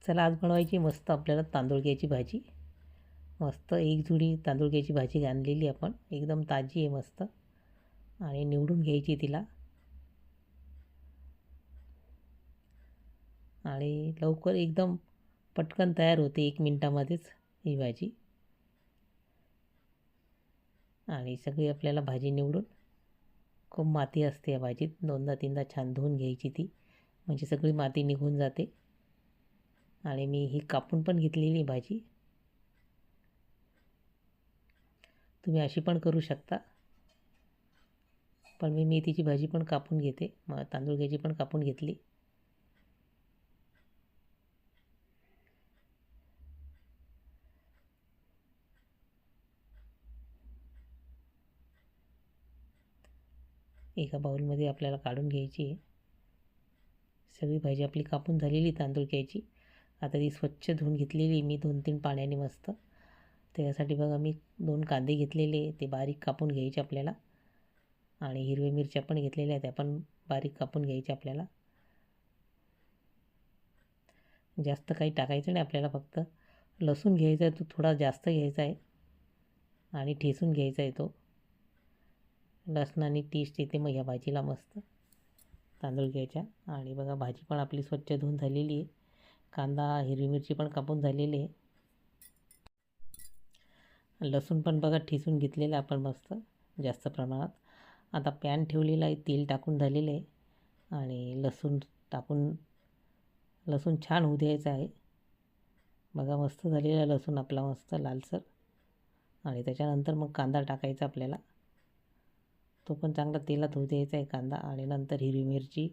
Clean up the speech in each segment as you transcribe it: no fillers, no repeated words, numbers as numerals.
चला आज बनवायची मस्त आपल्याला तांदूळक्याची भाजी. मस्त एक जुडी तांदूळक्याची भाजी आणलेली आपण, एकदम ताजी आहे मस्त. आणि निवडून घ्यायची तिला. आणि लवकर एकदम पटकन तयार होते 1 मिनिटामध्येच ही भाजी. आणि सगळी आपल्याला भाजी निवडून, खूप माती असते या भाजीत, 2दा-3दा छान धुवून घ्यायची ती, म्हणजे सगळी माती निघून जाते. आणि मी ही कापून पण घेतलेली भाजी, तुम्ही अशी पण करू शकता. पण मी मेथीची भाजी पण कापून घेते, मग तांदूळक्याची पण कापून घेतली. एका बाउलमध्ये आपल्याला काढून घ्यायची आहे. सगळी भाजी आपली कापून झालेली तांदूळक्याची. आता ती स्वच्छ धुवून घेतलेली मी 2-3 पाण्याने मस्त. त्याच्यासाठी बघा मी 2 कांदे घेतलेले, ते बारीक कापून घ्यायचे आपल्याला. आणि हिरव्या मिरच्या पण घेतलेल्या, त्या पण बारीक कापून घ्यायच्या आपल्याला. जास्त काही टाकायचं नाही आपल्याला, फक्त लसूण घ्यायचा आहे, तो थोडा जास्त घ्यायचा आहे आणि ठेचून घ्यायचा आहे तो. लसणाने टेस्ट येते मग ह्या भाजीला मस्त तांदूळक्याच्या. आणि बघा भाजी पण आपली स्वच्छ धुवून झालेली आहे. कांदा हिरवी मिरची पण कापून झालेली आहे. लसूण पण बघा ठेचून घेतलेलं आपण मस्त जास्त प्रमाणात. आता पॅन ठेवलेला आहे, तेल टाकून झालेलं आहे. आणि लसूण टाकून, लसूण छान होऊ द्यायचं आहे. बघा मस्त झालेला लसूण आपला मस्त लालसर. आणि त्याच्यानंतर मग कांदा टाकायचा आपल्याला, तो पण चांगला तेलात होऊ द्यायचा आहे कांदा. आणि नंतर हिरवी मिरची,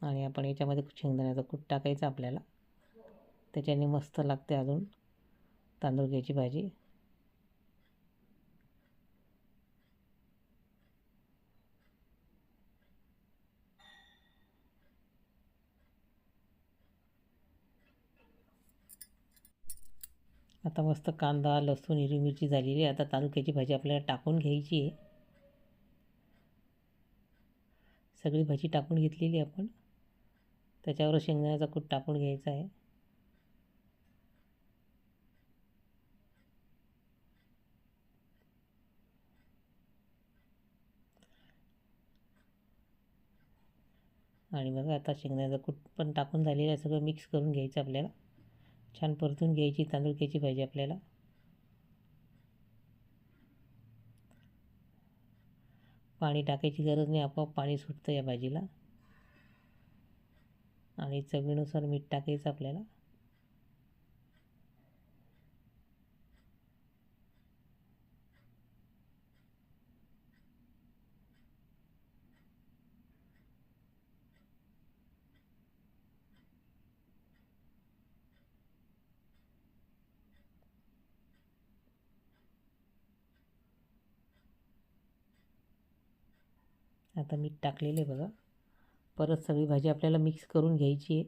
आणि आपण याच्यामध्ये शेंगदाण्याचा कूट टाकायचा आपल्याला, त्याच्याने मस्त लागते अजून तांदूळक्याची भाजी. आता मस्त कांदा लसूण हिरवी मिरची झालेली आहे. आता तांदूळक्याची भाजी आपल्याला टाकून घ्यायची आहे. सगळी भाजी टाकून घेतलेली आपण, त्याच्यावर शेंगदाण्याचा कूट टाकून घ्यायचा आहे. आणि बघा आता शेंगदाण्याचा कूट पण टाकून झालेलं आहे. सगळं मिक्स करून घ्यायचं आपल्याला, छान परतून घ्यायची तांदूळक्याची भाजी आपल्याला. पाणी टाकायची गरज नाही, आपोआप पाणी सुटतं या भाजीला. आणि चवीनुसार मीठ टाकायचं आपल्याला. आता मीठ टाकलेले बघा. परत सगळी भाजी आपल्याला मिक्स करून घ्यायची आहे.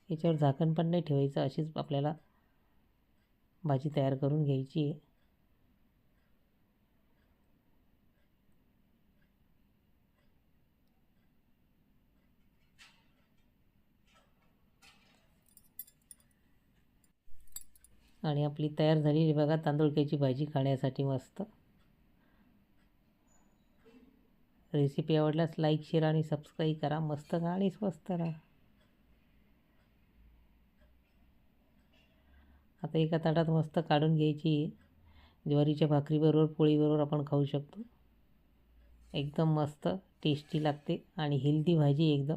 याच्यावर झाकण पण नाही ठेवायचं, अशीच आपल्याला भाजी तयार करून घ्यायची आहे. आणि आपली तयार झालेली बघा तांदूळक्याची भाजी खाण्यासाठी मस्त. रेसिपी आवडल्यास लाईक शेअर आणि सबस्क्राईब करा. मस्त खा आणि स्वस्त राहा. आता एका ताटात मस्त काढून घ्यायची आहे. ज्वारीच्या भाकरीबरोबर पोळीबरोबर आपण खाऊ शकतो. एकदम मस्त टेस्टी लागते आणि हेल्दी भाजी एकदम.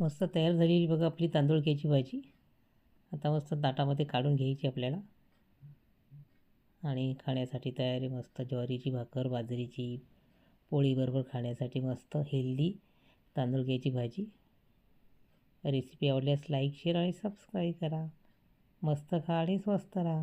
मस्त तयार झालेली बघा आपली तांदूळक्याची भाजी. आता मस्त ताटामध्ये काढून घ्यायची आपल्याला आणि खाण्यासाठी तयारी. मस्त ज्वारीची भाकर बाजरीची पोळीबरोबर खाण्यासाठी मस्त हेल्दी तांदूळक्याची भाजी. रेसिपी आवडल्यास लाईक शेअर आणि सबस्क्राईब करा. मस्त खा आणि स्वस्त राहा.